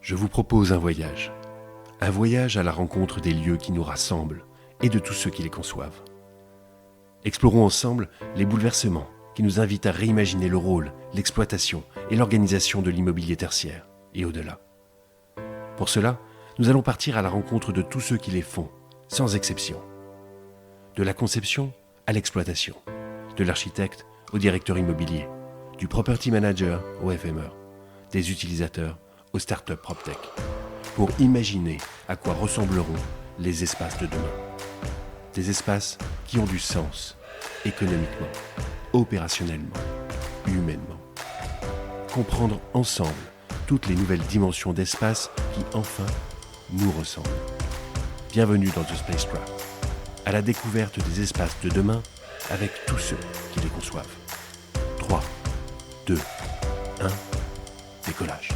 Je vous propose un voyage à la rencontre des lieux qui nous rassemblent et de tous ceux qui les conçoivent. Explorons ensemble les bouleversements qui nous invitent à réimaginer le rôle, l'exploitation et l'organisation de l'immobilier tertiaire et au-delà. Pour cela, nous allons partir à la rencontre de tous ceux qui les font, sans exception. De la conception à l'exploitation, de l'architecte au directeur immobilier, du property manager au FMeur, des utilisateurs aux startups PropTech, pour imaginer à quoi ressembleront les espaces de demain. Des espaces qui ont du sens, économiquement, opérationnellement, humainement. Comprendre ensemble toutes les nouvelles dimensions d'espace qui, enfin, nous ressemblent. Bienvenue dans The Spacecraft, à la découverte des espaces de demain avec tous ceux qui les conçoivent. 3, 2, 1, décollage.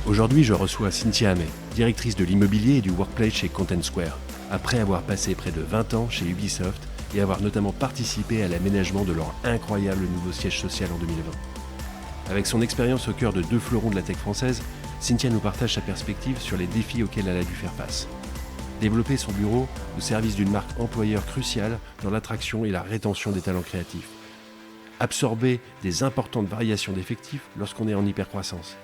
Aujourd'hui, je reçois Cynthia Hammet, directrice de l'immobilier et du workplace chez Content Square, après avoir passé près de 20 ans chez Ubisoft et avoir notamment participé à l'aménagement de leur incroyable nouveau siège social en 2020. Avec son expérience au cœur de 2 fleurons de la tech française, Cynthia nous partage sa perspective sur les défis auxquels elle a dû faire face. Développer son bureau au service d'une marque employeur cruciale dans l'attraction et la rétention des talents créatifs. Absorber des importantes variations d'effectifs lorsqu'on est en hypercroissance.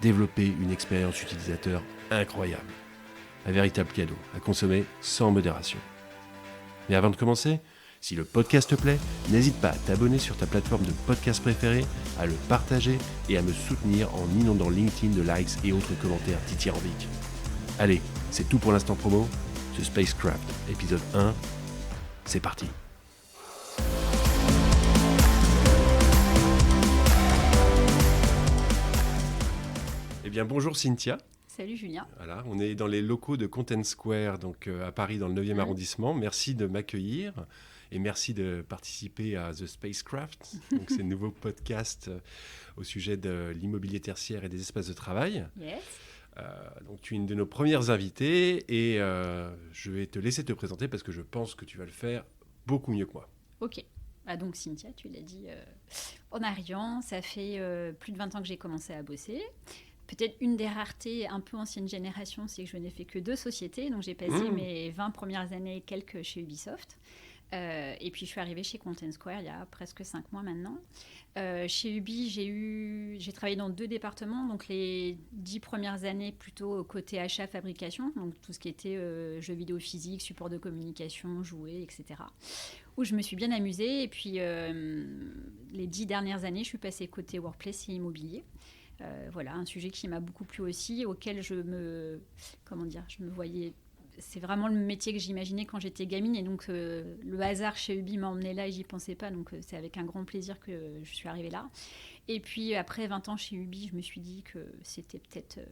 Développer une expérience utilisateur incroyable. Un véritable cadeau à consommer sans modération. Mais avant de commencer, si le podcast te plaît, n'hésite pas à t'abonner sur ta plateforme de podcast préférée, à le partager et à me soutenir en inondant LinkedIn de likes et autres commentaires dithyrambiques. Allez, c'est tout pour l'instant promo. The Spacecraft, épisode 1, c'est parti. Eh bien, bonjour Cynthia. Salut Julien. Voilà, on est dans les locaux de Content Square, donc à Paris, dans le 9e arrondissement. Merci de m'accueillir et merci de participer à The Spacecraft, donc c'est un nouveau podcast au sujet de l'immobilier tertiaire et des espaces de travail. Yes. Donc tu es une de nos premières invitées et je vais te laisser te présenter parce que je pense que tu vas le faire beaucoup mieux que moi. Ok. Donc Cynthia, tu l'as dit en arrivant, ça fait plus de 20 ans que j'ai commencé à bosser. Peut-être une des raretés un peu ancienne génération, c'est que je n'ai fait que 2 sociétés. Donc j'ai passé mes 20 premières années et quelques chez Ubisoft. Et puis je suis arrivée chez Content Square il y a presque 5 mois maintenant. Chez Ubi, j'ai travaillé dans 2 départements. Donc les 10 premières années plutôt côté achat, fabrication. Donc tout ce qui était jeux vidéo physiques, support de communication, jouets, etc. Où je me suis bien amusée. Et puis les 10 dernières années, je suis passée côté workplace et immobilier. Voilà, un sujet qui m'a beaucoup plu aussi, auquel je me voyais. C'est vraiment le métier que j'imaginais quand j'étais gamine. Et donc, le hasard chez Ubi m'a emmenée là et j'y pensais pas. Donc, c'est avec un grand plaisir que je suis arrivée là. Et puis, après 20 ans chez Ubi, je me suis dit que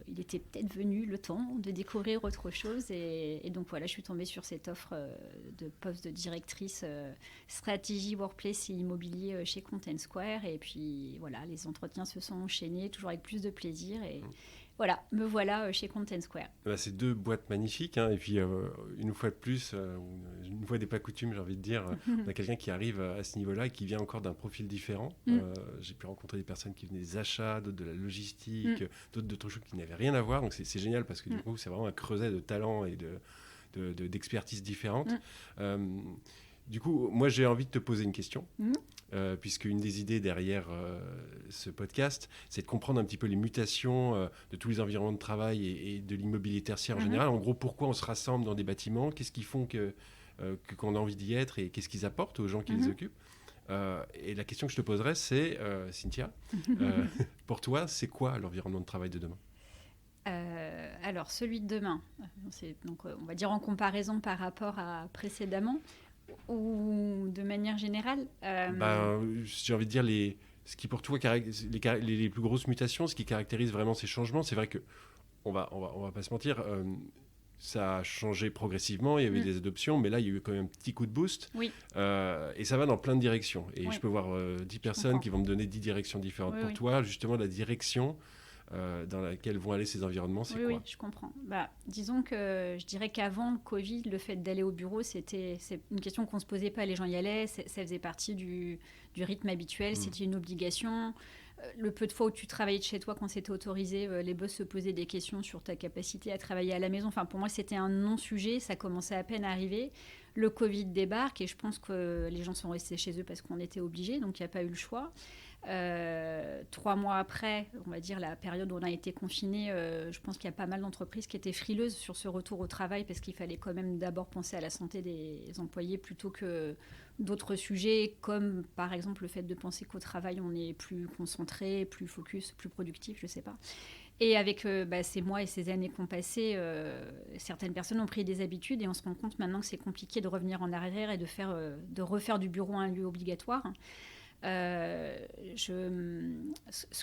il était peut-être venu le temps de découvrir autre chose. Et donc, voilà, je suis tombée sur cette offre de poste de directrice stratégie, workplace et immobilier chez Content Square. Et puis, voilà, les entretiens se sont enchaînés, toujours avec plus de plaisir. Et voilà, me voilà chez Content Square. C'est 2 boîtes magnifiques, hein, et puis une fois de plus, une fois n'est pas coutume, j'ai envie de dire, on a quelqu'un qui arrive à ce niveau-là et qui vient encore d'un profil différent. J'ai pu rencontrer des personnes qui venaient des achats, d'autres de la logistique, d'autres choses qui n'avaient rien à voir, donc c'est génial parce que du coup c'est vraiment un creuset de talents et d'expertises différentes. Du coup, moi, j'ai envie de te poser une question, puisque une des idées derrière ce podcast, c'est de comprendre un petit peu les mutations de tous les environnements de travail et de l'immobilier tertiaire en général. En gros, pourquoi on se rassemble dans des bâtiments, qu'est-ce qui font qu'on a envie d'y être et qu'est-ce qu'ils apportent aux gens qui les occupent. Et la question que je te poserais, c'est, Cynthia, pour toi, c'est quoi l'environnement de travail de demain ? Alors, celui de demain, donc, on va dire en comparaison par rapport à précédemment, ou de manière générale j'ai envie de dire ce qui pour toi les plus grosses mutations, ce qui caractérise vraiment ces changements. C'est vrai que on va pas se mentir, ça a changé progressivement, il y avait des adoptions, mais là il y a eu quand même un petit coup de boost. Oui. Et ça va dans plein de directions. Et je peux voir 10 personnes qui vont me donner 10 directions différentes. Pour toi, justement, la direction dans laquelle vont aller ces environnements, c'est Oui, quoi? je comprends. Disons que je dirais qu'avant le Covid, le fait d'aller au bureau, c'est une question qu'on ne se posait pas. Les gens y allaient, ça faisait partie du rythme habituel, c'était une obligation. Le peu de fois où tu travaillais de chez toi quand c'était autorisé, les boss se posaient des questions sur ta capacité à travailler à la maison. Enfin, pour moi, c'était un non-sujet, ça commençait à peine à arriver. Le Covid débarque et je pense que les gens sont restés chez eux parce qu'on était obligés, donc il n'y a pas eu le choix. 3 mois après, on va dire la période où on a été confiné, je pense qu'il y a pas mal d'entreprises qui étaient frileuses sur ce retour au travail parce qu'il fallait quand même d'abord penser à la santé des employés plutôt que d'autres sujets comme par exemple le fait de penser qu'au travail on est plus concentré, plus focus, plus productif, je sais pas. Et avec ces mois et ces années qu'on passé, certaines personnes ont pris des habitudes et on se rend compte maintenant que c'est compliqué de revenir en arrière et de refaire du bureau un lieu obligatoire. Ce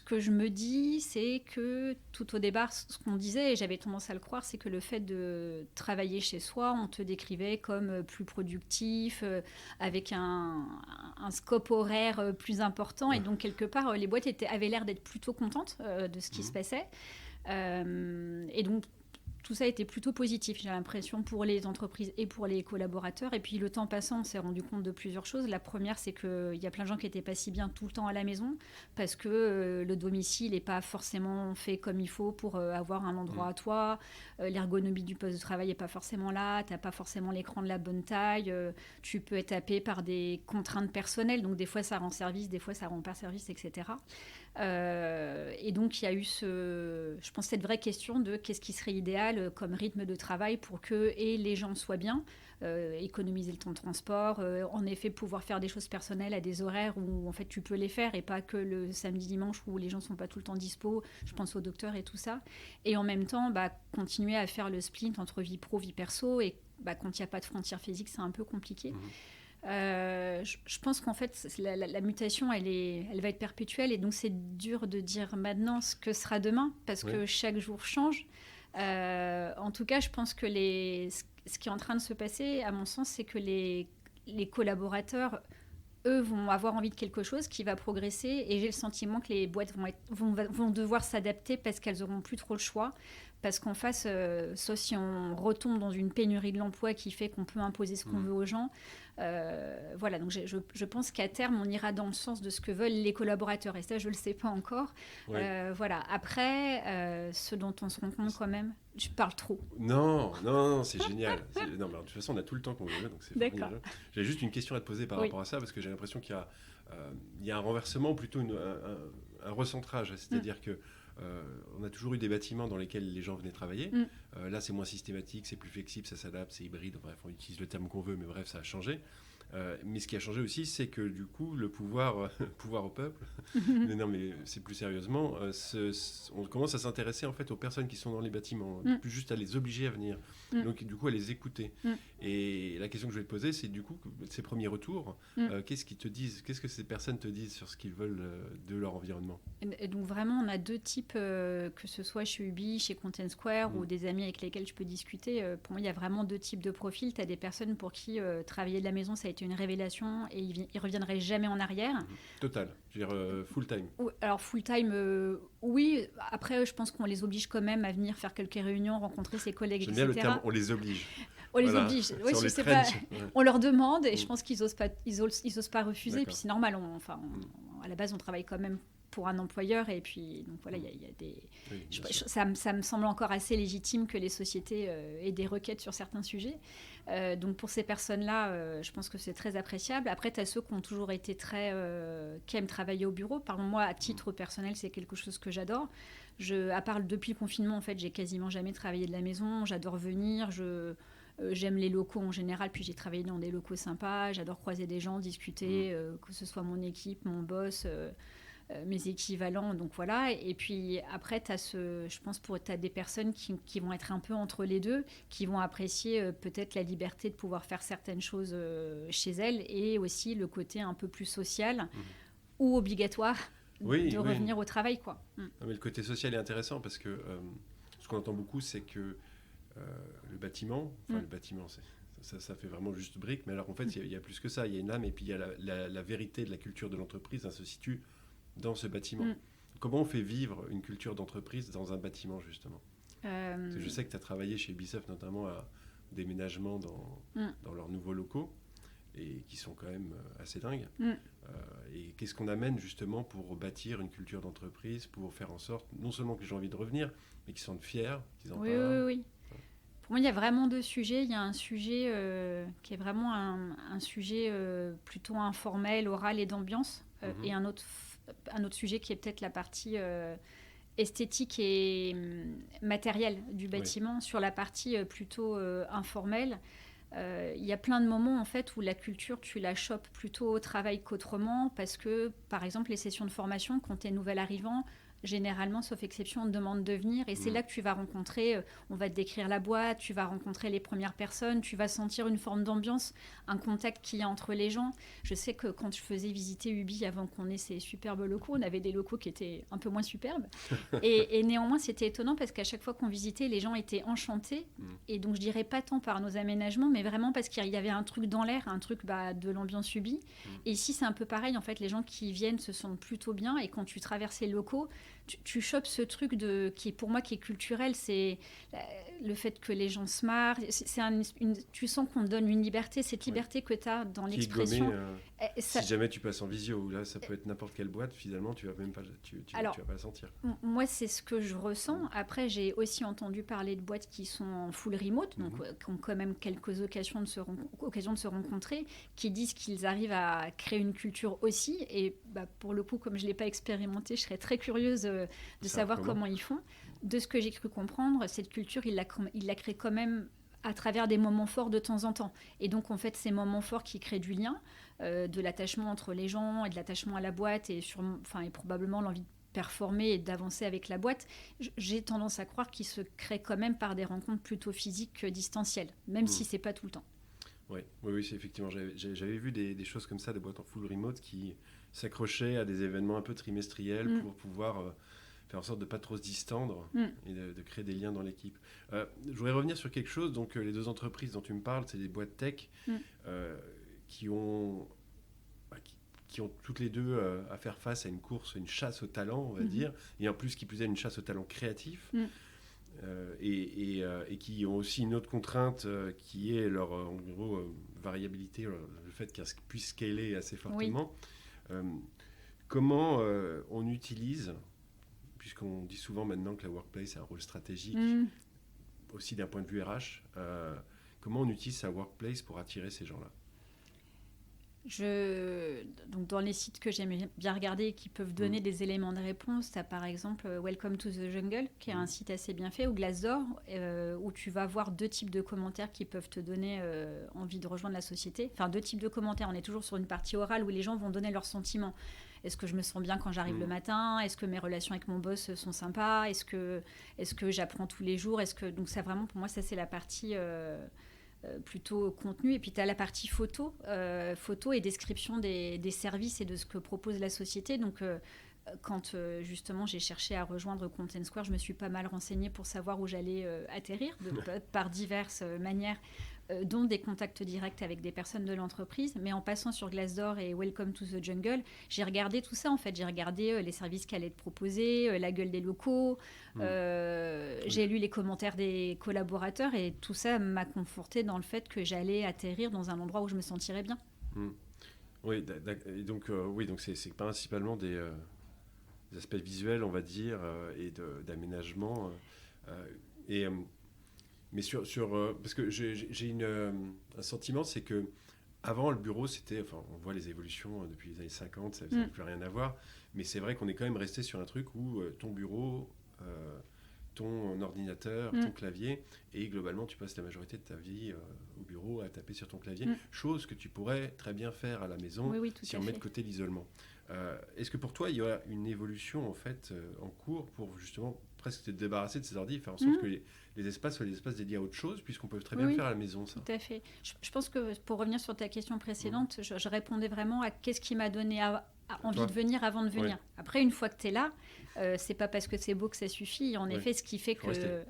que je me dis, c'est que tout au départ, ce qu'on disait, et j'avais tendance à le croire, c'est que le fait de travailler chez soi, on te décrivait comme plus productif, avec un scope horaire plus important. Et donc, quelque part, les boîtes avaient l'air d'être plutôt contentes de ce qui se passait. Et donc, tout ça était plutôt positif, j'ai l'impression, pour les entreprises et pour les collaborateurs. Et puis le temps passant, on s'est rendu compte de plusieurs choses. La première, c'est qu'il y a plein de gens qui n'étaient pas si bien tout le temps à la maison parce que le domicile n'est pas forcément fait comme il faut pour avoir un endroit à toi. L'ergonomie du poste de travail n'est pas forcément là. Tu n'as pas forcément l'écran de la bonne taille. Tu peux être happé par des contraintes personnelles. Donc des fois, ça rend service, des fois, ça rend pas service, etc. Et donc, il y a eu je pense, cette vraie question de qu'est-ce qui serait idéal comme rythme de travail pour que les gens soient bien, économiser le temps de transport, en effet pouvoir faire des choses personnelles à des horaires où en fait tu peux les faire et pas que le samedi dimanche où les gens sont pas tout le temps dispo, je pense aux docteurs et tout ça, et en même temps continuer à faire le split entre vie pro, vie perso, et quand il n'y a pas de frontières physiques c'est un peu compliqué. Je pense qu'en fait, la mutation, elle va être perpétuelle et donc c'est dur de dire maintenant ce que sera demain parce que chaque jour change. En tout cas, je pense que ce qui est en train de se passer, à mon sens, c'est que les collaborateurs, eux, vont avoir envie de quelque chose qui va progresser et j'ai le sentiment que les boîtes vont devoir s'adapter parce qu'elles n'auront plus trop le choix. Parce qu'en face, sauf si on retombe dans une pénurie de l'emploi qui fait qu'on peut imposer ce qu'on veut aux gens, voilà, donc je pense qu'à terme, on ira dans le sens de ce que veulent les collaborateurs. Et ça, je ne le sais pas encore. Voilà. Après, ce dont on se rend compte quand même, je parle trop. Non, c'est génial. Non, mais de toute façon, on a tout le temps qu'on veut, donc c'est D'accord. formidable. J'avais juste une question à te poser par rapport à ça, parce que j'ai l'impression qu'il y a un renversement, plutôt un recentrage. C'est-à-dire que on a toujours eu des bâtiments dans lesquels les gens venaient travailler. Là, c'est moins systématique, c'est plus flexible, ça s'adapte, c'est hybride. Bref, on utilise le terme qu'on veut, mais bref, ça a changé. Mais ce qui a changé aussi, c'est que du coup, le pouvoir au peuple, non, mais c'est plus sérieusement, on commence à s'intéresser en fait aux personnes qui sont dans les bâtiments, plus juste à les obliger à venir, donc du coup à les écouter. Et la question que je vais te poser, c'est du coup, ces premiers retours, qu'est-ce qu'ils te disent, qu'est-ce que ces personnes te disent sur ce qu'ils veulent de leur environnement? Et donc vraiment, on a deux types, que ce soit chez Ubi, chez Content Square ou des amis avec lesquels je peux discuter. Pour moi, il y a vraiment deux types de profils. Tu as des personnes pour qui travailler de la maison, ça a été une révélation et ils reviendraient jamais en arrière. Total, je veux dire full time. Alors full time, oui. Après, je pense qu'on les oblige quand même à venir faire quelques réunions, rencontrer ses collègues, J'aime etc. bien le terme, on les oblige. On les oblige. Oui, je sais pas. On leur demande et je pense qu'ils osent pas refuser. Et puis c'est normal. À la base, on travaille quand même pour un employeur et puis donc voilà, il y a des. Ça me semble encore assez légitime que les sociétés aient des requêtes sur certains sujets. Donc pour ces personnes-là, je pense que c'est très appréciable. Après, tu as ceux qui ont toujours été qui aiment travailler au bureau. Par exemple, moi, à titre personnel, c'est quelque chose que j'adore. À part depuis le confinement, en fait, j'ai quasiment jamais travaillé de la maison. J'adore venir. J'aime les locaux en général, puis j'ai travaillé dans des locaux sympas. J'adore croiser des gens, discuter, que ce soit mon équipe, mon boss. Mes équivalents, donc voilà. Et puis après, je pense que tu as des personnes qui vont être un peu entre les deux, qui vont apprécier peut-être la liberté de pouvoir faire certaines choses chez elles et aussi le côté un peu plus social ou obligatoire de revenir au travail, quoi. Non, mais le côté social est intéressant parce que ce qu'on entend beaucoup, c'est que le bâtiment, ça fait vraiment juste brique, mais alors en fait, il y a plus que ça. Il y a une âme et puis il y a la vérité de la culture de l'entreprise, ça se situe dans ce bâtiment. comment on fait vivre une culture d'entreprise dans un bâtiment, justement? Parce que je sais que tu as travaillé chez Ubisoft, notamment à déménagement dans leurs nouveaux locaux, et qui sont quand même assez dingues. Et qu'est-ce qu'on amène justement pour bâtir une culture d'entreprise, pour faire en sorte, non seulement que j'ai envie de revenir, mais qu'ils sentent fiers, qu'ils en parlent. Oui. Pour moi, il y a vraiment deux sujets. Il y a un sujet qui est vraiment un sujet plutôt informel, oral et d'ambiance. Et un autre sujet qui est peut-être la partie esthétique et matérielle du bâtiment. Sur la partie plutôt informelle, il y a plein de moments en fait où la culture, tu la chopes plutôt au travail qu'autrement, parce que, par exemple, les sessions de formation, quand tu es nouvel arrivant, généralement, sauf exception, on te demande de venir et c'est là que tu vas rencontrer, on va te décrire la boîte, tu vas rencontrer les premières personnes, tu vas sentir une forme d'ambiance, un contact qu'il y a entre les gens. Je sais que quand je faisais visiter Ubi avant qu'on ait ces superbes locaux, on avait des locaux qui étaient un peu moins superbes et néanmoins c'était étonnant parce qu'à chaque fois qu'on visitait, les gens étaient enchantés et donc je dirais pas tant par nos aménagements mais vraiment parce qu'il y avait un truc dans l'air, un truc de l'ambiance Ubi. Et ici c'est un peu pareil, en fait les gens qui viennent se sentent plutôt bien et quand tu traverses les locaux, tu chopes ce truc qui est pour moi qui est culturel, c'est le fait que les gens se marrent, tu sens qu'on te donne une liberté, cette liberté que tu as dans l'expression. Si jamais tu passes en visio, là ça peut être n'importe quelle boîte, finalement tu vas même pas, tu vas pas le sentir. Moi c'est ce que je ressens. Après j'ai aussi entendu parler de boîtes qui sont en full remote, donc qui ont quand même quelques occasions de se rencontrer, qui disent qu'ils arrivent à créer une culture aussi. Et pour le coup, comme je ne l'ai pas expérimenté, je serais très curieuse de savoir comment ils font. De ce que j'ai cru comprendre, cette culture, il la crée quand même à travers des moments forts de temps en temps. Et donc, en fait, ces moments forts qui créent du lien, de l'attachement entre les gens et de l'attachement à la boîte et probablement l'envie de performer et d'avancer avec la boîte, j'ai tendance à croire qu'ils se créent quand même par des rencontres plutôt physiques que distancielles, même si c'est pas tout le temps. Oui, c'est effectivement. J'avais vu des choses comme ça, des boîtes en full remote qui s'accrochaient à des événements un peu trimestriels pour pouvoir faire en sorte de ne pas trop se distendre et de créer des liens dans l'équipe. Je voudrais revenir sur quelque chose. Donc, les deux entreprises dont tu me parles, c'est des boîtes tech qui ont toutes les deux à faire face à une chasse au talent, on va dire, et en plus, qui plus est, une chasse au talent créatif. Et qui ont aussi une autre contrainte qui est leur en gros, variabilité, le fait qu'elles puissent scaler assez fortement. Comment on utilise, puisqu'on dit souvent maintenant que la workplace a un rôle stratégique, aussi d'un point de vue RH, comment on utilise sa workplace pour attirer ces gens-là? Donc dans les sites que j'aime bien regarder et qui peuvent donner des éléments de réponse, tu as par exemple Welcome to the Jungle, qui est un site assez bien fait, ou Glassdoor, où tu vas voir deux types de commentaires qui peuvent te donner envie de rejoindre la société. Enfin, deux types de commentaires. On est toujours sur une partie orale où les gens vont donner leurs sentiments. Est-ce que je me sens bien quand j'arrive le matin? Est-ce que mes relations avec mon boss sont sympas? Est-ce que j'apprends tous les jours? Donc ça, vraiment, pour moi, ça, c'est la partie... plutôt contenu, et puis tu as la partie photo et description des services et de ce que propose la société. Donc quand justement j'ai cherché à rejoindre Content Square, je me suis pas mal renseignée pour savoir où j'allais atterrir par diverses manières, dont des contacts directs avec des personnes de l'entreprise. Mais en passant sur Glassdoor et Welcome to the Jungle, j'ai regardé tout ça en fait. J'ai regardé les services qui allaient être proposés, la gueule des locaux, j'ai lu les commentaires des collaborateurs, et tout ça m'a conforté dans le fait que j'allais atterrir dans un endroit où je me sentirais bien. Oui, donc c'est principalement des aspects visuels, on va dire, et d'aménagement. Mais parce que j'ai un sentiment, c'est que avant, le bureau, c'était... Enfin, on voit les évolutions depuis les années 50, ça n'a plus rien à voir. Mais c'est vrai qu'on est quand même resté sur un truc où ton bureau, ton ordinateur, ton clavier, et globalement, tu passes la majorité de ta vie au bureau à taper sur ton clavier. Chose que tu pourrais très bien faire à la maison si on met de côté l'isolement. Est-ce que pour toi, il y a une évolution en fait en cours pour justement presque te débarrasser de ces ordi et faire en sorte que les espaces soient des espaces dédiés à autre chose, puisqu'on peut très bien le faire à la maison, ça? Tout à fait. Je pense que pour revenir sur ta question précédente, je répondais vraiment à qu'est-ce qui m'a donné envie de venir avant de venir. Après, une fois que tu es là, c'est pas parce que c'est beau que ça suffit. En effet, ce qui fait que...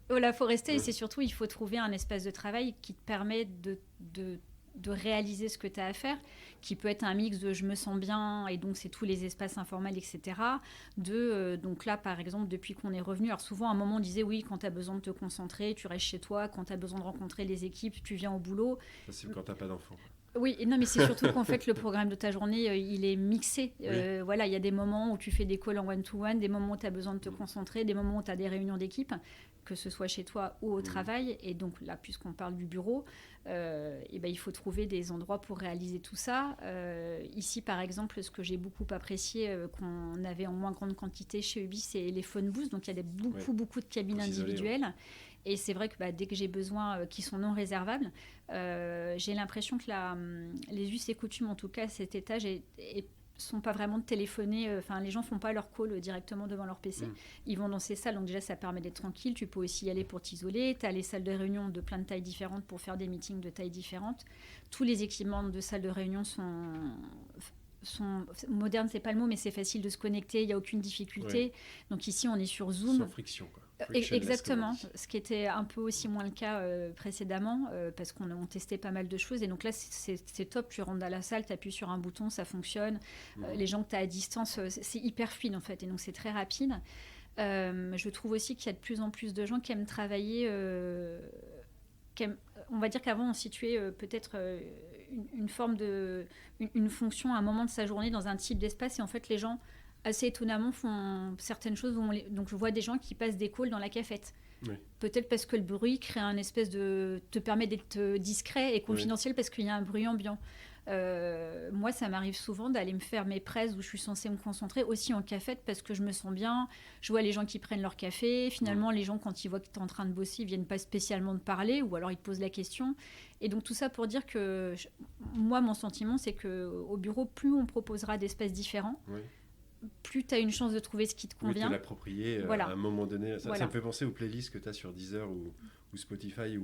Voilà, faut rester, et c'est surtout, il faut trouver un espace de travail qui te permet de de réaliser ce que tu as à faire, qui peut être un mix de je me sens bien, et donc c'est tous les espaces informels, etc. Donc là, par exemple, depuis qu'on est revenu, alors souvent à un moment on disait oui, quand tu as besoin de te concentrer, tu restes chez toi, quand tu as besoin de rencontrer les équipes, tu viens au boulot. Ça, c'est quand tu n'as pas d'enfant. Oui, non, mais c'est surtout qu'en fait, le programme de ta journée, il est mixé. Voilà, il y a des moments où tu fais des calls en one-to-one, des moments où tu as besoin de te concentrer, des moments où tu as des réunions d'équipe, que ce soit chez toi ou au travail. Et donc là, puisqu'on parle du bureau, il faut trouver des endroits pour réaliser tout ça. Ici, par exemple, ce que j'ai beaucoup apprécié, qu'on avait en moins grande quantité chez Ubi, c'est les phone booths. Donc il y a beaucoup de cabines individuelles. Et c'est vrai que dès que j'ai besoin, qui sont non réservables, j'ai l'impression que les us et coutumes, en tout cas, à cet étage, sont pas vraiment de téléphoner. Les gens font pas leur call directement devant leur PC. Ils vont dans ces salles, donc déjà, ça permet d'être tranquille. Tu peux aussi y aller pour t'isoler. Tu as les salles de réunion de plein de tailles différentes pour faire des meetings de tailles différentes. Tous les équipements de salles de réunion sont modernes, c'est pas le mot, mais c'est facile de se connecter, il n'y a aucune difficulté. Ouais. Donc ici, on est sur Zoom. Sans friction, quoi. Exactement, ce qui était un peu aussi moins le cas précédemment, parce qu'on testait pas mal de choses. Et donc là, c'est top, tu rentres dans la salle, tu appuies sur un bouton, ça fonctionne. Les gens que tu as à distance, c'est hyper fluide en fait, et donc c'est très rapide. Je trouve aussi qu'il y a de plus en plus de gens qui aiment travailler... on va dire qu'avant, on situait peut-être une forme une fonction à un moment de sa journée dans un type d'espace, et en fait, les gens... assez étonnamment font certaines choses. Donc je vois des gens qui passent des calls dans la cafette. Oui. Peut-être parce que le bruit crée un espèce te permet d'être discret et confidentiel, parce qu'il y a un bruit ambiant. Moi, ça m'arrive souvent d'aller me faire mes presses où je suis censée me concentrer aussi en cafette, parce que je me sens bien. Je vois les gens qui prennent leur café. Finalement, les gens, quand ils voient que tu es en train de bosser, ils viennent pas spécialement te parler, ou alors ils te posent la question. Et donc tout ça pour dire que moi, mon sentiment, c'est qu'au bureau, plus on proposera d'espaces différents, plus tu as une chance de trouver ce qui te convient. Oui, te l'approprier à un moment donné. Ça me fait penser aux playlists que tu as sur Deezer ou Spotify,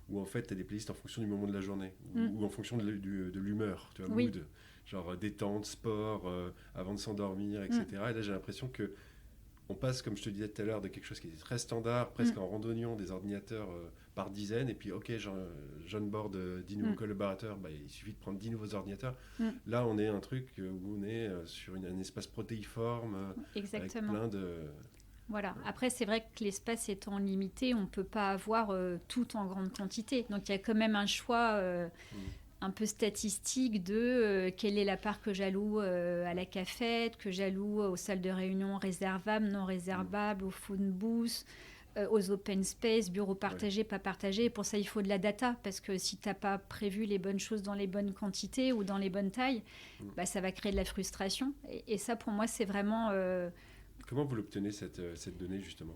où en fait tu as des playlists en fonction du moment de la journée, ou en fonction de l'humeur, tu vois, mood, genre détente, sport, avant de s'endormir, etc. Et là j'ai l'impression que on passe, comme je te disais tout à l'heure, de quelque chose qui était très standard, presque en randonnion, des ordinateurs par dizaines, et puis j'onboard 10 nouveaux collaborateurs, il suffit de prendre 10 nouveaux ordinateurs. Là, on est un truc où on est sur un espace protéiforme, exactement, avec plein de... Voilà. Après, c'est vrai que l'espace étant limité, on ne peut pas avoir tout en grande quantité. Donc, il y a quand même un choix... un peu statistique de quelle est la part que j'alloue à la cafette, que j'alloue aux salles de réunion réservables, non réservables, aux phone booths, aux open space, bureaux partagés, pas partagés. Et pour ça, il faut de la data, parce que si tu n'as pas prévu les bonnes choses dans les bonnes quantités ou dans les bonnes tailles, ça va créer de la frustration. Et ça, pour moi, c'est vraiment... Comment vous l'obtenez, cette donnée, justement ?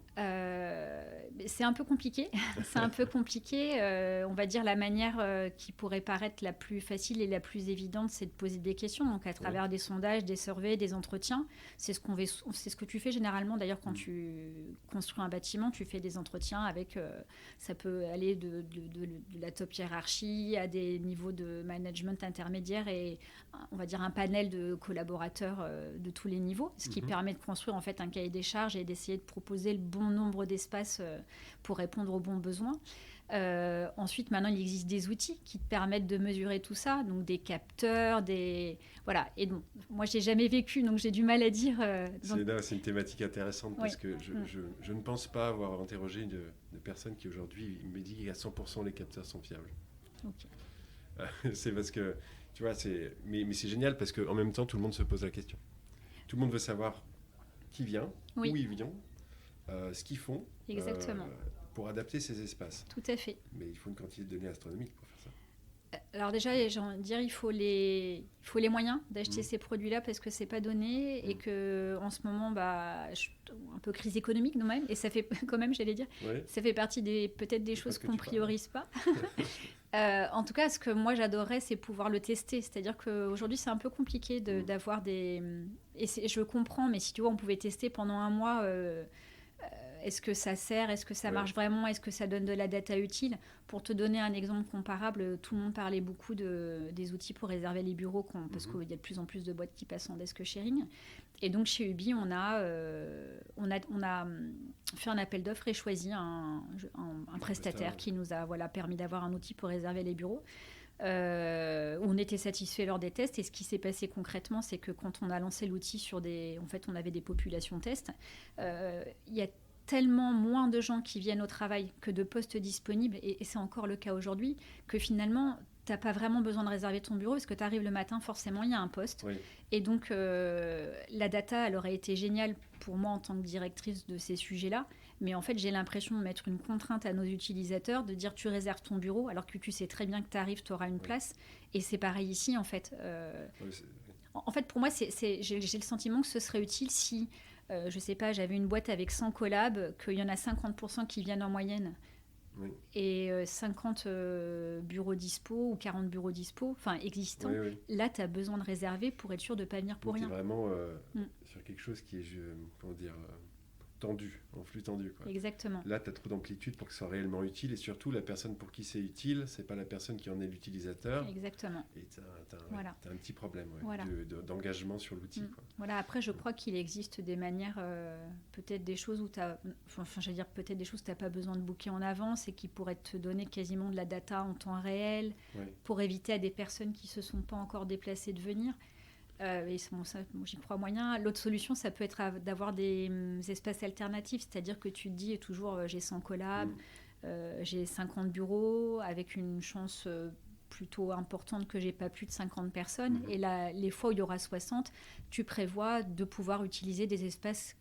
C'est un peu compliqué. C'est un peu compliqué. On va dire la manière qui pourrait paraître la plus facile et la plus évidente, c'est de poser des questions. Donc, à travers des sondages, des surveys, des entretiens. C'est ce que tu fais généralement. D'ailleurs, quand tu construis un bâtiment, tu fais des entretiens avec... ça peut aller de la top hiérarchie à des niveaux de management intermédiaire, et on va dire un panel de collaborateurs de tous les niveaux, ce qui permet de construire en fait un cahier des charges et d'essayer de proposer le bon nombre d'espaces pour répondre aux bons besoins. Ensuite, maintenant, il existe des outils qui te permettent de mesurer tout ça, donc des capteurs, voilà. Et donc, moi, je n'ai jamais vécu, donc j'ai du mal à dire... C'est une thématique intéressante, parce que je ne pense pas avoir interrogé de personnes qui aujourd'hui me disent qu'à 100% les capteurs sont fiables. Okay. C'est parce que, tu vois, mais c'est génial, parce qu'en même temps, tout le monde se pose la question. Tout le monde veut savoir qui vient, où ils viennent, ce qu'ils font. Exactement. Pour adapter ces espaces. Tout à fait. Mais il faut une quantité de données astronomique pour faire ça. Alors déjà, j'ai envie de dire, il faut les moyens d'acheter ces produits-là, parce que c'est pas donné, et que en ce moment, un peu crise économique non même, et ça fait quand même, j'allais dire, ça fait partie peut-être des choses qu'on priorise pas. En tout cas, ce que moi j'adorerais, c'est pouvoir le tester. C'est-à-dire qu'aujourd'hui, c'est un peu compliqué d'avoir des... Et je comprends, mais si tu vois, on pouvait tester pendant un mois... est-ce que ça sert ? Est-ce que ça marche vraiment ? Est-ce que ça donne de la data utile ? Pour te donner un exemple comparable, tout le monde parlait beaucoup des outils pour réserver les bureaux, parce qu'il y a de plus en plus de boîtes qui passent en desk sharing. Et donc, chez Ubi, on a fait un appel d'offres et choisi un prestataire qui nous a permis d'avoir un outil pour réserver les bureaux. où on était satisfait lors des tests. Et ce qui s'est passé concrètement, c'est que quand on a lancé l'outil sur en fait, on avait des populations tests, il y a tellement moins de gens qui viennent au travail que de postes disponibles, et c'est encore le cas aujourd'hui, que finalement, tu n'as pas vraiment besoin de réserver ton bureau, parce que tu arrives le matin, forcément, il y a un poste. Oui. Et donc, la data, elle aurait été géniale pour moi en tant que directrice de ces sujets-là. Mais en fait, j'ai l'impression de mettre une contrainte à nos utilisateurs, de dire tu réserves ton bureau, alors que tu sais très bien que tu arrives, tu auras une place. Et c'est pareil ici, en fait. En fait, pour moi, j'ai le sentiment que ce serait utile si, je sais pas, j'avais une boîte avec 100 collabs, qu'il y en a 50% qui viennent en moyenne. Oui. Et 50 bureaux dispo ou 40 bureaux dispo, enfin existants, Oui. là tu as besoin de réserver pour être sûr de ne pas venir pour Donc, rien. tu es vraiment sur quelque chose qui est, comment dire, tendu, en flux tendu, quoi. Exactement. Là, tu as trop d'amplitude pour que ce soit réellement utile, et surtout, la personne pour qui c'est utile, c'est pas la personne qui en est l'utilisateur. Exactement. Et tu as Voilà. un petit problème Voilà. d'engagement sur l'outil. Quoi. Voilà. Après, je crois qu'il existe des manières, peut-être des choses où tu as, je veux dire, peut-être des choses que tu n'as pas besoin de booker en avance et qui pourraient te donner quasiment de la data en temps réel, pour éviter à des personnes qui ne se sont pas encore déplacées de venir. Et bon, ça, j'y crois moyen. L'autre solution, ça peut être d'avoir des espaces alternatifs, c'est-à-dire que tu te dis toujours j'ai 100 collabs, j'ai 50 bureaux, avec une chance plutôt importante que j'ai pas plus de 50 personnes. Et là, les fois où il y aura 60, tu prévois de pouvoir utiliser des espaces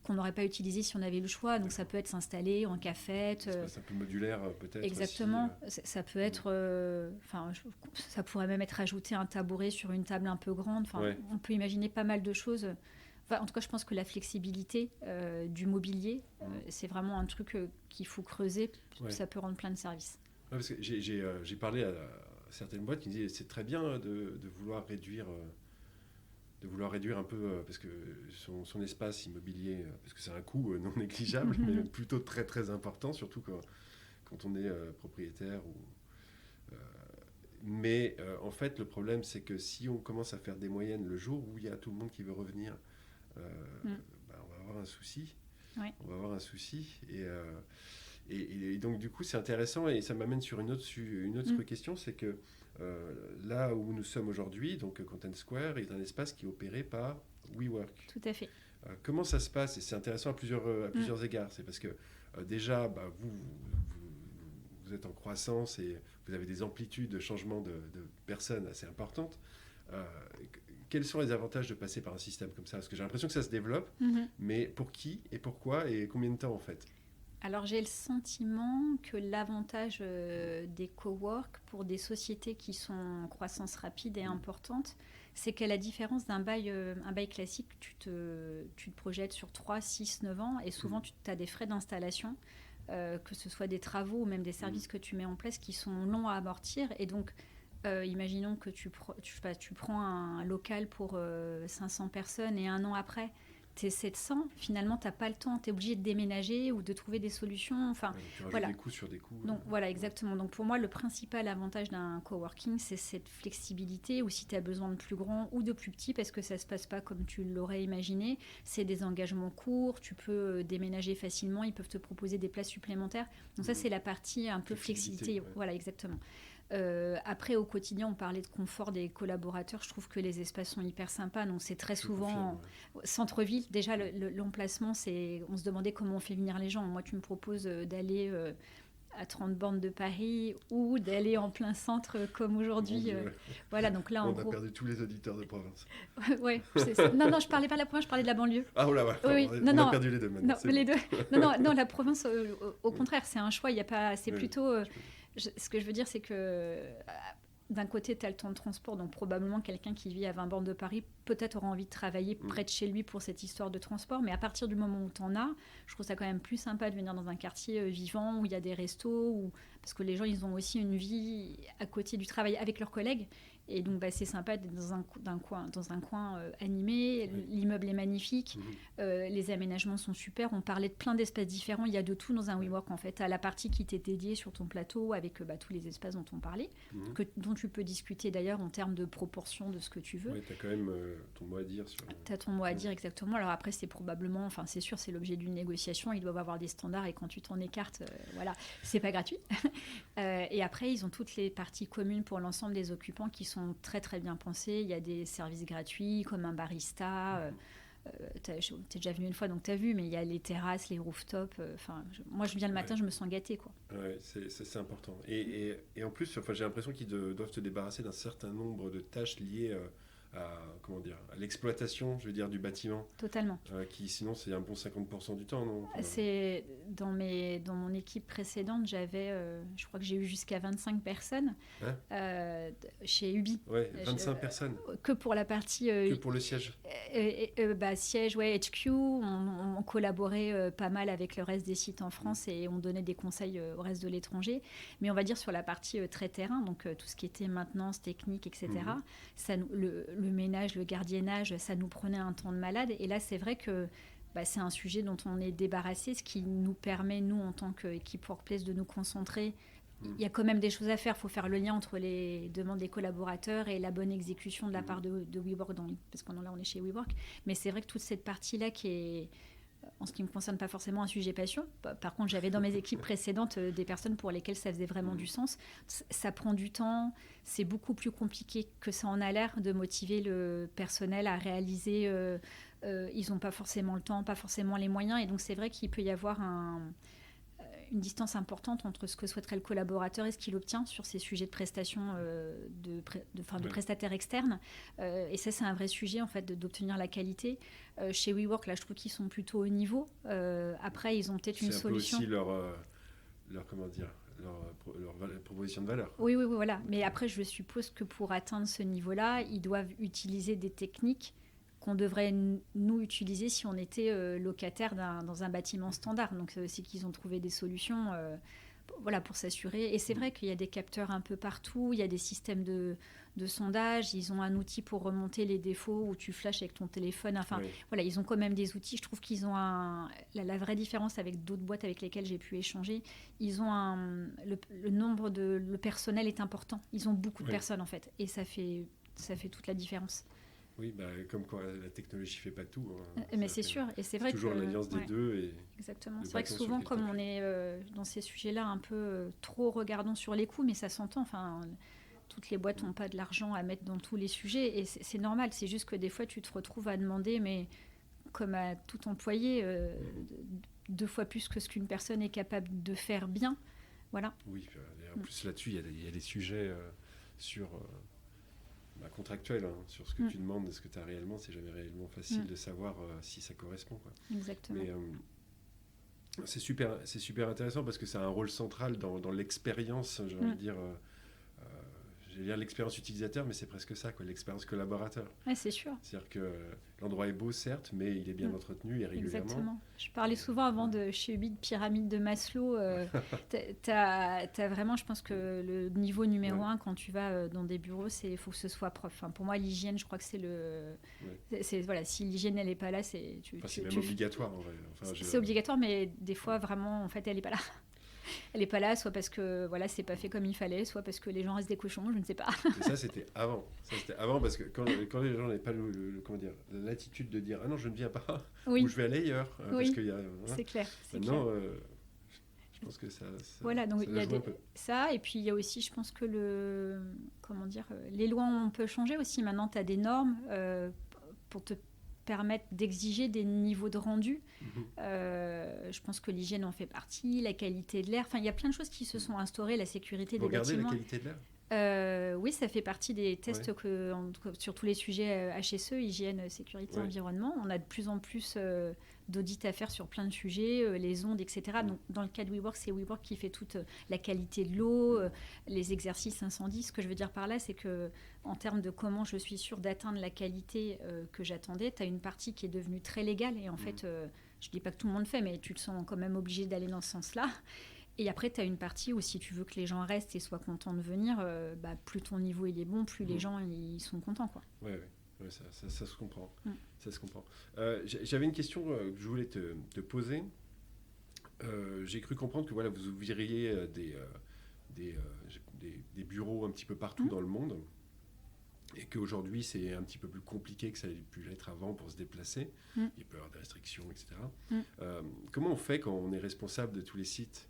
qu'on n'aurait pas utilisé si on avait le choix. Donc ça peut être s'installer en cafette. C'est un peu modulaire peut-être. Exactement. Aussi, ça peut être... ça pourrait même être ajouter un tabouret sur une table un peu grande. On peut imaginer pas mal de choses. En tout cas, je pense que la flexibilité du mobilier, c'est vraiment un truc qu'il faut creuser. Ça peut rendre plein de services. Parce que j'ai parlé à certaines boîtes qui me disaient c'est très bien de vouloir réduire... de vouloir réduire un peu, parce que son espace immobilier, parce que c'est un coût non négligeable, mais plutôt très très important, surtout quand on est propriétaire. Mais en fait, le problème, c'est que si on commence à faire des moyennes le jour où il y a tout le monde qui veut revenir, on va avoir un souci. Ouais. On va avoir un souci. Et donc, du coup, c'est intéressant, et ça m'amène sur une autre question, c'est que là où nous sommes aujourd'hui, donc Content Square est un espace qui est opéré par WeWork. Tout à fait. Comment ça se passe? Et c'est intéressant à plusieurs égards. C'est parce que déjà, vous êtes en croissance et vous avez des amplitudes de changement de personnes assez importantes. Quels sont les avantages de passer par un système comme ça? Parce que j'ai l'impression que ça se développe, mais pour qui et pourquoi et combien de temps en fait? Alors j'ai le sentiment que l'avantage des cowork pour des sociétés qui sont en croissance rapide et importante, c'est qu'à la différence d'un bail classique, tu te projettes sur 3, 6, 9 ans, et souvent tu as des frais d'installation, que ce soit des travaux ou même des services que tu mets en place qui sont longs à amortir. Et donc imaginons que tu prends un local pour 500 personnes, et un an après t'es 700, finalement t'as pas le temps, t'es obligé de déménager ou de trouver des solutions. Enfin, tu rajoutes des coûts sur des coûts. Donc voilà, exactement. Donc pour moi, le principal avantage d'un coworking, c'est cette flexibilité, ou si tu as besoin de plus grand ou de plus petit, parce que ça se passe pas comme tu l'aurais imaginé. C'est des engagements courts, tu peux déménager facilement, ils peuvent te proposer des places supplémentaires. Donc ça, c'est la partie un peu flexibilité. Ouais. Voilà, exactement. Après, au quotidien, on parlait de confort des collaborateurs. Je trouve que les espaces sont hyper sympas. Donc, c'est très souvent centre-ville. Déjà, l'emplacement, on se demandait comment on fait venir les gens. Moi, tu me proposes d'aller à 30 bornes de Paris ou d'aller en plein centre comme aujourd'hui. Voilà, donc là, on a perdu tous les auditeurs de province. Ouais, non, je parlais pas de la province, je parlais de la banlieue. Ah, ouais. Oui. On a perdu les deux maintenant. Non, les deux. Non, la province, au contraire, c'est un choix. Il y a pas, c'est plutôt. Ce que je veux dire, c'est que d'un côté, tu as le temps de transport, donc probablement quelqu'un qui vit à 20 bornes de Paris peut-être aura envie de travailler près de chez lui pour cette histoire de transport, mais à partir du moment où tu en as, je trouve ça quand même plus sympa de venir dans un quartier vivant, où il y a des restos, parce que les gens, ils ont aussi une vie à côté du travail avec leurs collègues, Et donc, c'est sympa d'être dans un coin animé. Oui. L'immeuble est magnifique. Mhm. Les aménagements sont super. On parlait de plein d'espaces différents. Il y a de tout dans un WeWork, en fait. Tu as la partie qui t'est dédiée sur ton plateau avec tous les espaces dont on parlait, Mhm. dont tu peux discuter d'ailleurs en termes de proportion de ce que tu veux. Oui, tu as quand même ton mot à dire sur... Tu as ton mot à dire exactement. Alors après, c'est probablement, enfin c'est sûr, c'est l'objet d'une négociation. Ils doivent avoir des standards et quand tu t'en écartes, voilà, c'est pas gratuit. Et après, ils ont toutes les parties communes pour l'ensemble des occupants qui sont très très bien pensées. Il y a des services gratuits comme un barista. T'es déjà venu une fois, donc t'as vu, mais il y a les terrasses, les rooftops. Moi, je viens le matin, je me sens gâtée, quoi. Ouais, c'est important. Et en plus, j'ai l'impression qu'ils doivent te débarrasser d'un certain nombre de tâches liées à l'exploitation, je veux dire, du bâtiment. Totalement. Qui sinon, c'est un bon 50% du temps, non? C'est dans mon équipe précédente, je crois que j'ai eu jusqu'à 25 personnes chez Ubi. Ouais, 25 personnes. Que pour la partie... que pour le siège. Siège, ouais, HQ. On collaborait pas mal avec le reste des sites en France et on donnait des conseils au reste de l'étranger. Mais on va dire sur la partie très terrain, donc tout ce qui était maintenance, technique, etc. Le ménage, le gardiennage, ça nous prenait un temps de malade. Et là, c'est vrai que c'est un sujet dont on est débarrassé, ce qui nous permet, nous, en tant qu'équipe Workplace, de nous concentrer. Il y a quand même des choses à faire. Il faut faire le lien entre les demandes des collaborateurs et la bonne exécution de la part de WeWork, parce que là, on est chez WeWork. Mais c'est vrai que toute cette partie-là qui est, en ce qui me concerne, pas forcément un sujet passion. Par contre, j'avais dans mes équipes précédentes des personnes pour lesquelles ça faisait vraiment du sens. Ça prend du temps. C'est beaucoup plus compliqué que ça en a l'air de motiver le personnel à réaliser. Ils n'ont pas forcément le temps, pas forcément les moyens. Et donc, c'est vrai qu'il peut y avoir une distance importante entre ce que souhaiterait le collaborateur et ce qu'il obtient sur ces sujets de prestations de prestataires externes. Et ça, c'est un vrai sujet, en fait, d'obtenir la qualité. Chez WeWork, là, je trouve qu'ils sont plutôt au niveau. Après, ils ont peut-être une solution. C'est un peu aussi leur comment dire, leur proposition de valeur. Oui, voilà. Mais après, je suppose que pour atteindre ce niveau-là, ils doivent utiliser des techniques qu'on devrait nous utiliser si on était locataire dans un bâtiment standard. Donc, c'est qu'ils ont trouvé des solutions pour s'assurer. Et c'est vrai qu'il y a des capteurs un peu partout, il y a des systèmes de sondage, ils ont un outil pour remonter les défauts où tu flashes avec ton téléphone. Voilà, ils ont quand même des outils. Je trouve qu'ils ont la vraie différence avec d'autres boîtes avec lesquelles j'ai pu échanger. Ils ont le nombre le personnel est important. Ils ont beaucoup de personnes, en fait. Et ça fait toute la différence. Oui, comme quoi la technologie ne fait pas tout. Mais c'est sûr, et c'est vrai toujours l'alliance des deux. Exactement. C'est vrai que souvent, comme on est dans ces sujets-là un peu trop regardons sur les coûts, mais ça s'entend. Enfin, toutes les boîtes n'ont pas de l'argent à mettre dans tous les sujets, et c'est normal. C'est juste que des fois, tu te retrouves à demander, mais comme à tout employé, 2 fois plus que ce qu'une personne est capable de faire bien. Voilà. Oui, en plus là-dessus, il y a des sujets sur... contractuel, sur ce que tu demandes, ce que tu as réellement, c'est jamais réellement facile de savoir si ça correspond, quoi. Exactement. Mais c'est super intéressant parce que ça a un rôle central dans l'expérience, j'ai envie de dire, j'allais dire l'expérience utilisateur, mais c'est presque ça, quoi, l'expérience collaborateur. Ouais, c'est sûr. C'est-à-dire que l'endroit est beau, certes, mais il est bien entretenu et régulièrement. Exactement. Je parlais souvent avant chez Ubi de pyramide de Maslow. T'as vraiment, je pense que le niveau numéro 1 quand tu vas dans des bureaux, il faut que ce soit propre. Enfin, pour moi, l'hygiène, je crois que c'est voilà, si l'hygiène, elle n'est pas là, c'est... c'est même obligatoire, en vrai. C'est obligatoire, mais des fois, vraiment, en fait, elle n'est pas là. Elle n'est pas là, soit parce que c'est pas fait comme il fallait, soit parce que les gens restent des cochons, je ne sais pas. Et ça, c'était avant. Parce que quand les gens n'avaient pas l'attitude de dire « Ah non, je ne viens pas » ou « Je vais aller ailleurs ». Parce qu'il y a, c'est clair. Maintenant, je pense que ça voilà, donc ça il y a un peu. Ça, et puis il y a aussi, je pense que les lois, on peut changer aussi. Maintenant, tu as des normes pour te permettre d'exiger des niveaux de rendu. Je pense que l'hygiène en fait partie, la qualité de l'air. Enfin, il y a plein de choses qui se sont instaurées, la sécurité des bâtiments. Regardez la qualité de l'air. Oui, ça fait partie des tests sur tous les sujets HSE, hygiène, sécurité, environnement. On a de plus en plus d'audits à faire sur plein de sujets, les ondes, etc. Donc, dans le cas de WeWork, c'est WeWork qui fait toute la qualité de l'eau, les exercices incendie. Ce que je veux dire par là, c'est que en termes de comment je suis sûre d'atteindre la qualité que j'attendais, tu as une partie qui est devenue très légale. Et en fait, je ne dis pas que tout le monde le fait, mais tu te sens quand même obligé d'aller dans ce sens-là. Et après, tu as une partie où si tu veux que les gens restent et soient contents de venir, plus ton niveau il est bon, plus les gens ils sont contents, quoi. Ouais, ça se comprend. Ça se comprend. J'avais une question que je voulais te poser. J'ai cru comprendre que voilà, vous ouvririez des bureaux un petit peu partout dans le monde et qu'aujourd'hui c'est un petit peu plus compliqué que ça a pu l'être avant pour se déplacer. Il peut y avoir des restrictions, etc. Comment on fait quand on est responsable de tous les sites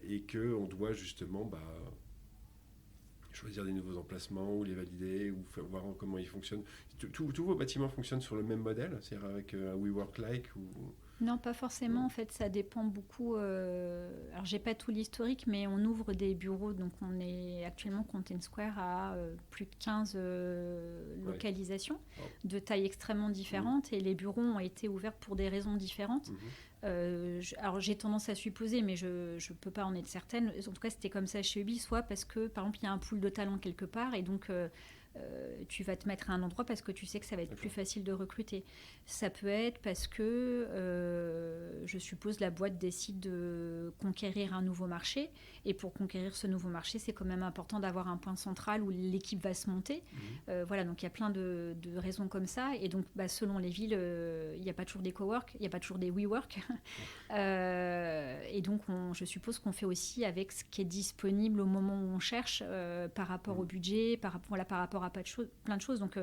et qu'on doit justement choisir des nouveaux emplacements ou les valider ou voir comment ils fonctionnent? Tous vos bâtiments fonctionnent sur le même modèle, c'est-à-dire avec un WeWork-like ou... Non, pas forcément. En fait, ça dépend beaucoup. Alors, j'ai pas tout l'historique, mais on ouvre des bureaux. Donc, on est actuellement Content Square à plus de 15 localisations de tailles extrêmement différentes. Et les bureaux ont été ouverts pour des raisons différentes. Alors, j'ai tendance à supposer, mais je ne peux pas en être certaine. En tout cas, c'était comme ça chez Ubi, soit parce que, par exemple, il y a un pool de talents quelque part. Et donc... tu vas te mettre à un endroit parce que tu sais que ça va être plus facile de recruter. Ça peut être parce que, je suppose, la boîte décide de conquérir un nouveau marché. Et pour conquérir ce nouveau marché, c'est quand même important d'avoir un point central où l'équipe va se monter. Voilà, donc il y a plein de raisons comme ça. Et donc, selon les villes, il n'y a pas toujours des cowork, il n'y a pas toujours des WeWork. Et donc, je suppose qu'on fait aussi avec ce qui est disponible au moment où on cherche par rapport au budget, par rapport à plein de choses. Donc,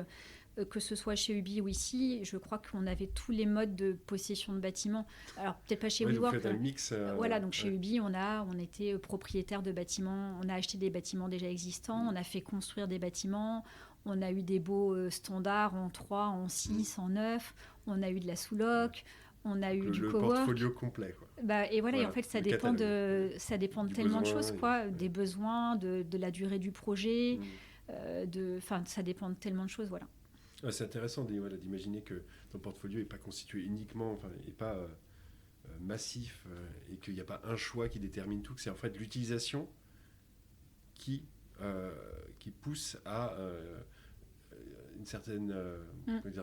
que ce soit chez Ubi ou ici, je crois qu'on avait tous les modes de possession de bâtiments. Alors, peut-être pas chez WeWork. Vous faites un mix. Voilà, donc chez Ubi, on était propriétaire de bâtiments, on a acheté des bâtiments déjà existants, on a fait construire des bâtiments, on a eu des beaux standards en 3, en 6, en 9, on a eu de la sous-loc. On a eu du cowork. Le portfolio complet, quoi. Et voilà, et en fait, ça dépend de tellement de choses, quoi. Ouais. Des besoins, de la durée du projet, ça dépend de tellement de choses, voilà. C'est intéressant d'imaginer que ton portfolio n'est pas constitué uniquement, n'est pas massif et qu'il n'y a pas un choix qui détermine tout, que c'est en fait l'utilisation qui pousse à une certaine,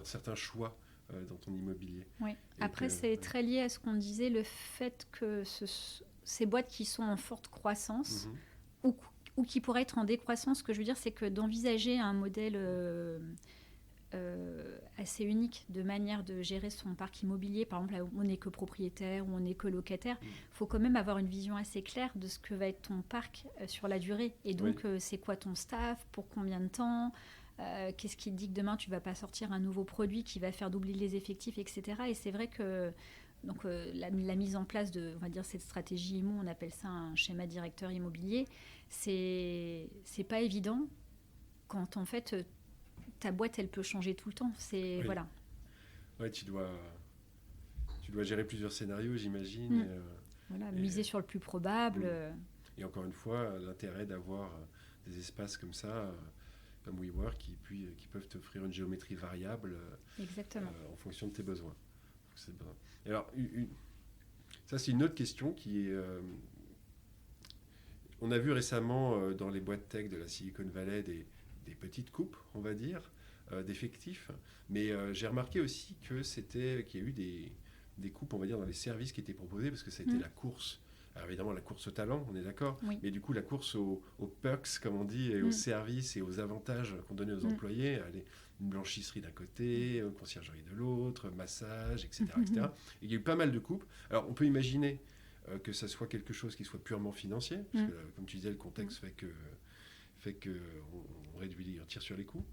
certains choix dans ton immobilier. Oui. Après, c'est très lié à ce qu'on disait, le fait que ces boîtes qui sont en forte croissance ou qui pourraient être en décroissance, ce que je veux dire, c'est que d'envisager un modèle assez unique de manière de gérer son parc immobilier, par exemple là où on n'est que propriétaire ou on n'est que locataire, il faut quand même avoir une vision assez claire de ce que va être ton parc sur la durée. Et donc, c'est quoi ton staff, pour combien de temps, qu'est-ce qui te dit que demain tu ne vas pas sortir un nouveau produit qui va faire doubler les effectifs, etc. Et c'est vrai que donc, la mise en place de, on va dire, cette stratégie IMO, on appelle ça un schéma directeur immobilier, c'est pas évident quand en fait ta boîte elle peut changer tout le temps. Voilà. Ouais, tu dois gérer plusieurs scénarios, j'imagine. Miser sur le plus probable. Et encore une fois, l'intérêt d'avoir des espaces comme ça, comme WeWork, qui peuvent t'offrir une géométrie variable en fonction de tes besoins. Et alors, ça c'est une autre question qui est... on a vu récemment dans les boîtes tech de la Silicon Valley des petites coupes, on va dire, d'effectifs. Mais j'ai remarqué aussi qu'il y a eu des coupes, on va dire, dans les services qui étaient proposés, parce que ça a été la course. Alors évidemment, la course au talent, on est d'accord, mais du coup, la course aux perks, comme on dit, et aux services et aux avantages qu'on donnait aux employés, une blanchisserie d'un côté, une conciergerie de l'autre, massage, etc. etc. Et il y a eu pas mal de coupes. Alors, on peut imaginer que ça soit quelque chose qui soit purement financier, parce que, comme tu disais, le contexte fait qu'on réduit, on tire sur les coûts.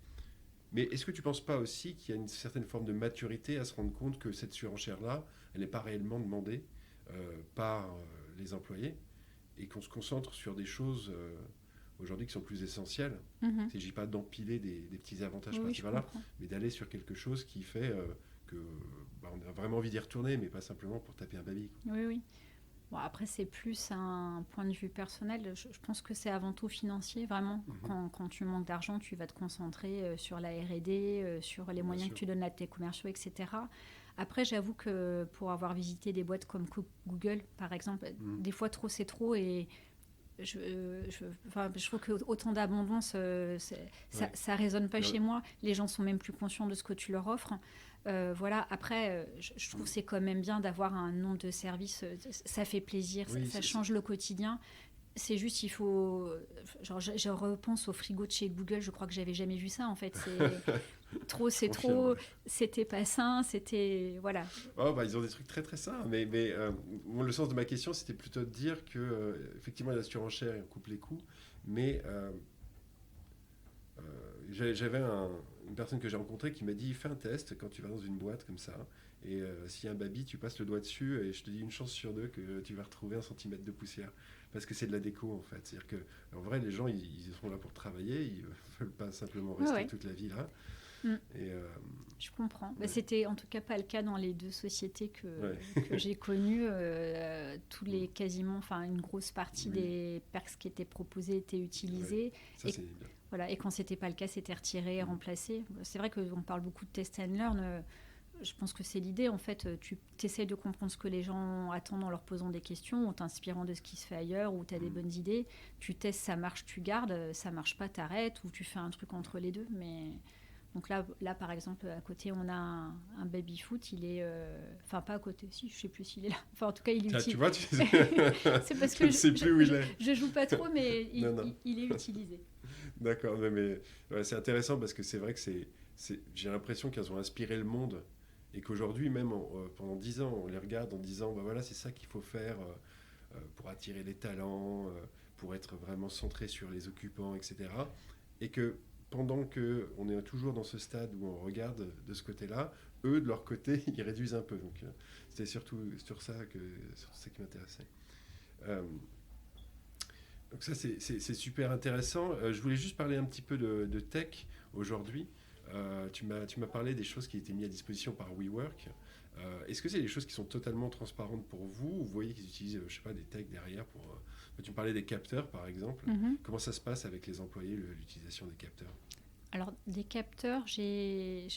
Mais est-ce que tu ne penses pas aussi qu'il y a une certaine forme de maturité à se rendre compte que cette surenchère-là, elle n'est pas réellement demandée par les employés et qu'on se concentre sur des choses aujourd'hui qui sont plus essentielles. Il ne s'agit pas d'empiler des petits avantages par-ci par-là, mais d'aller sur quelque chose qui fait on a vraiment envie d'y retourner, mais pas simplement pour taper un baby. Oui. Bon, après, c'est plus un point de vue personnel. Je pense que c'est avant tout financier, vraiment. Quand tu manques d'argent, tu vas te concentrer sur la R&D, sur les moyens que tu donnes à tes commerciaux, etc. Après, j'avoue que pour avoir visité des boîtes comme Google, par exemple, des fois, trop, c'est trop. Et je trouve qu'autant d'abondance, ça ne résonne pas chez moi. Les gens sont même plus conscients de ce que tu leur offres. Voilà. Après, je trouve que c'est quand même bien d'avoir un nombre de services. Ça fait plaisir, Oui, ça change le quotidien. C'est juste, il faut. Genre, je repense au frigo de chez Google. Je crois que j'avais jamais vu ça. En fait, c'est trop. Ouais. C'était pas sain. C'était voilà. Oh, bah, ils ont des trucs très très sains, mais le sens de ma question, c'était plutôt de dire que effectivement, la surenchère, on coupe les coûts, mais j'avais une personne que j'ai rencontrée qui m'a dit fais un test quand tu vas dans une boîte comme ça, et s'il y a un baby, tu passes le doigt dessus, et je te dis une chance sur deux que tu vas retrouver 1 centimètre de poussière, parce que c'est de la déco en fait. C'est-à-dire que, en vrai, les gens ils sont là pour travailler, ils veulent pas simplement rester Ouais. toute la vie là. Mm. Et, Je comprends. ouais. Bah, c'était en tout cas pas le cas dans les 2 sociétés Ouais. que j'ai connues. Tous les quasiment, enfin une grosse partie Oui. des perks qui étaient proposés étaient utilisés. Ça, Et c'est bien. voilà. Et quand c'était pas le cas, c'était retiré, remplacé. C'est vrai qu'on parle beaucoup de test and learn. Je pense que c'est l'idée. En fait, tu essayes de comprendre ce que les gens attendent en leur posant des questions, en t'inspirant de ce qui se fait ailleurs, ou tu as des bonnes idées. Tu testes, ça marche, tu gardes. Ça marche pas, t'arrêtes, ou tu fais un truc entre les deux. Mais donc là, par exemple, à côté, on a un baby-foot. Il est... Enfin, pas à côté. Si, je sais plus s'il est là. Enfin, en tout cas, il est Tiens, tu utilisé. vois, C'est parce je que ne sais plus où il est. je joue pas trop, mais Non. il est utilisé. D'accord, mais ouais, c'est intéressant parce que c'est vrai que j'ai l'impression qu'elles ont inspiré le monde et qu'aujourd'hui, même pendant 10 ans, on les regarde en disant bah voilà, c'est ça qu'il faut faire pour attirer les talents, pour être vraiment centré sur les occupants, etc. Et que pendant qu'on est toujours dans ce stade où on regarde de ce côté-là, eux, de leur côté, ils réduisent un peu. Donc, c'était surtout sur ça qui m'intéressait. Euh, donc ça, c'est super intéressant. Je voulais juste parler un petit peu de tech aujourd'hui. Tu m'as parlé des choses qui étaient mises à disposition par WeWork. Est-ce que c'est des choses qui sont totalement transparentes pour vous, ou vous voyez qu'ils utilisent, je sais pas, des techs derrière pour... tu me parlais des capteurs, par exemple. Mhm. Comment ça se passe avec les employés, l'utilisation des capteurs? Alors, des capteurs, je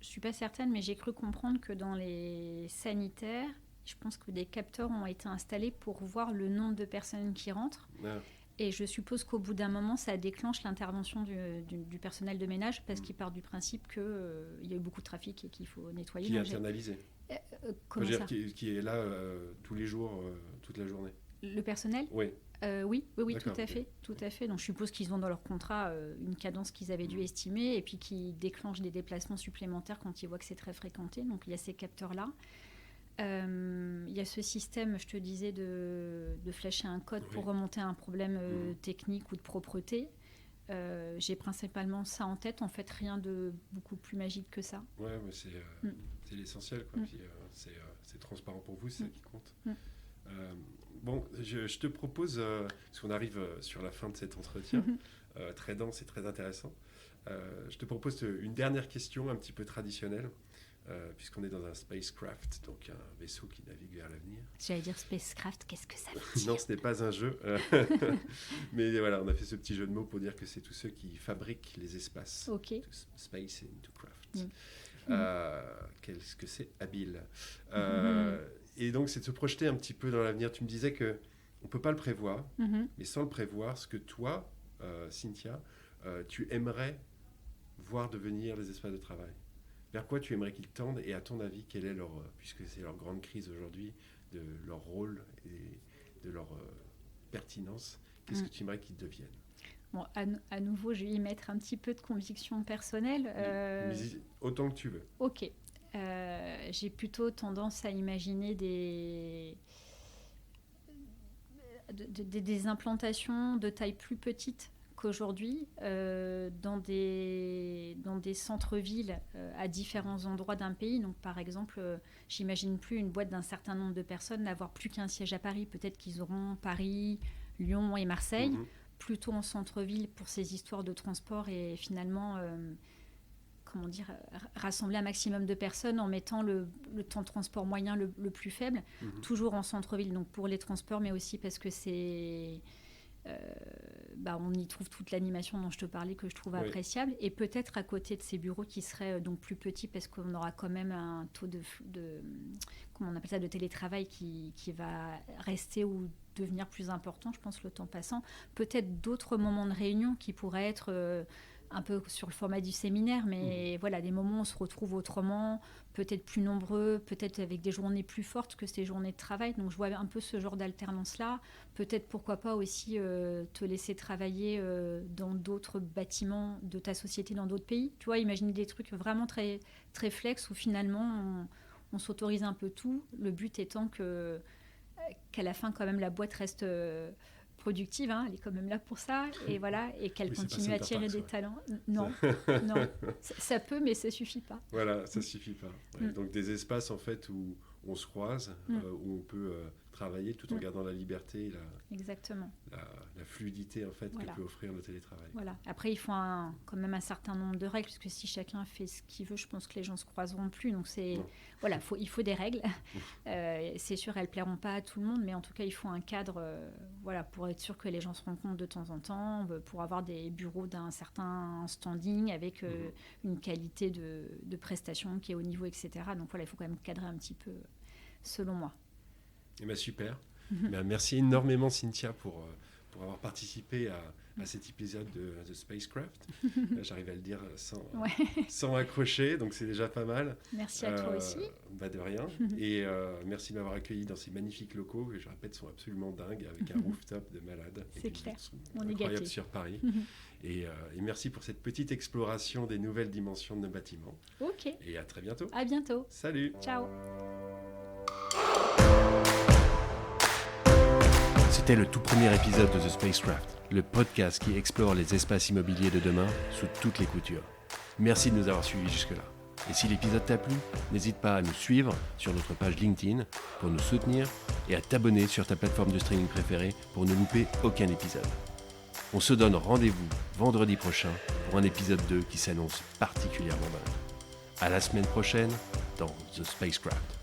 suis pas certaine, mais j'ai cru comprendre que dans les sanitaires, je pense que des capteurs ont été installés pour voir le nombre de personnes qui rentrent. Ah, Et je suppose qu'au bout d'un moment, ça déclenche l'intervention du personnel de ménage parce qu'il part du principe qu'il y a eu beaucoup de trafic et qu'il faut nettoyer. qui est Donc, internalisé. comment Je veux ça dire, qui est là tous les jours, toute la journée. Le personnel Oui. Oui, tout D'accord, à ok. fait, tout à fait. Donc je suppose qu'ils ont dans leur contrat une cadence qu'ils avaient dû estimer et puis qui déclenchent des déplacements supplémentaires quand ils voient que c'est très fréquenté. Donc il y a ces capteurs-là. Il y a ce système, je te disais, de flasher un code pour remonter un problème technique ou de propreté. J'ai principalement ça en tête. En fait, rien de beaucoup plus magique que ça. Ouais, mais c'est l'essentiel, quoi. Puis, c'est transparent pour vous, c'est ça qui compte. Bon, je te propose, parce qu'on arrive sur la fin de cet entretien, très dense et très intéressant, je te propose une dernière question un petit peu traditionnelle, puisqu'on est dans un spacecraft, donc un vaisseau qui navigue vers l'avenir. J'allais dire spacecraft, qu'est-ce que ça veut dire? Non, ce n'est pas un jeu, mais voilà, on a fait ce petit jeu de mots pour dire que c'est tous ceux qui fabriquent les espaces. Ok. To space and to craft. Qu'est-ce que c'est habile. Et donc, c'est de se projeter un petit peu dans l'avenir. Tu me disais qu'on ne peut pas le prévoir, mais sans le prévoir, ce que toi, Cynthia, tu aimerais voir devenir les espaces de travail. Vers quoi tu aimerais qu'ils tendent, et à ton avis, quelle est leur, puisque c'est leur grande crise aujourd'hui, de leur rôle et de leur pertinence, qu'est-ce que tu aimerais qu'ils deviennent? Bon, à nouveau, je vais y mettre un petit peu de conviction personnelle. Mais autant que tu veux. Ok. J'ai plutôt tendance à imaginer des implantations de taille plus petite qu'aujourd'hui dans des centres-villes à différents endroits d'un pays. Donc, par exemple, j'imagine plus une boîte d'un certain nombre de personnes n'avoir plus qu'un siège à Paris. Peut-être qu'ils auront Paris, Lyon et Marseille, plutôt en centre-ville pour ces histoires de transport et finalement... comment dire, rassembler un maximum de personnes en mettant le temps de transport moyen le plus faible, toujours en centre-ville, donc pour les transports, mais aussi parce que c'est... on y trouve toute l'animation dont je te parlais que je trouve appréciable, et peut-être à côté de ces bureaux qui seraient donc plus petits parce qu'on aura quand même un taux de comment on appelle ça, de télétravail qui va rester ou devenir plus important, je pense, le temps passant. Peut-être d'autres moments de réunion qui pourraient être... un peu sur le format du séminaire, mais voilà, des moments où on se retrouve autrement, peut-être plus nombreux, peut-être avec des journées plus fortes que ces journées de travail. Donc je vois un peu ce genre d'alternance-là. Peut-être pourquoi pas aussi te laisser travailler dans d'autres bâtiments de ta société dans d'autres pays. Tu vois, imaginer des trucs vraiment très, très flex où finalement on s'autorise un peu tout. Le but étant qu'à la fin quand même la boîte reste... productive, hein, elle est quand même là pour ça, et voilà, et qu'elle continue à tirer des talents. Non, non, ça peut, mais ça suffit pas. Voilà, ça suffit pas. Ouais. Donc des espaces en fait où on se croise, où on peut travailler tout en gardant la liberté, Exactement. La fluidité en fait que peut offrir le télétravail. Voilà. Après, il faut quand même un certain nombre de règles, parce que si chacun fait ce qu'il veut, je pense que les gens se croiseront plus. Donc voilà, il faut des règles. C'est sûr, elles plairont pas à tout le monde, mais en tout cas, il faut un cadre, voilà, pour être sûr que les gens se rencontrent de temps en temps, pour avoir des bureaux d'un certain standing avec une qualité de prestation qui est au niveau, etc. Donc voilà, il faut quand même cadrer un petit peu, selon moi. Eh bien, super. Merci énormément, Cynthia, pour avoir participé à cet épisode de The Spacecraft. J'arrive à le dire sans accrocher, donc c'est déjà pas mal. Merci à toi aussi. De rien. Et merci de m'avoir accueilli dans ces magnifiques locaux, que je répète sont absolument dingues, avec un rooftop de malade. C'est clair. On est incroyable sur Paris. Et merci pour cette petite exploration des nouvelles dimensions de nos bâtiments. Ok. Et à très bientôt. À bientôt. Salut. Ciao. C'était le tout premier épisode de The Spacecraft, le podcast qui explore les espaces immobiliers de demain sous toutes les coutures. Merci de nous avoir suivis jusque-là. Et si l'épisode t'a plu, n'hésite pas à nous suivre sur notre page LinkedIn pour nous soutenir et à t'abonner sur ta plateforme de streaming préférée pour ne louper aucun épisode. On se donne rendez-vous vendredi prochain pour un épisode 2 qui s'annonce particulièrement dingue. À la semaine prochaine dans The Spacecraft.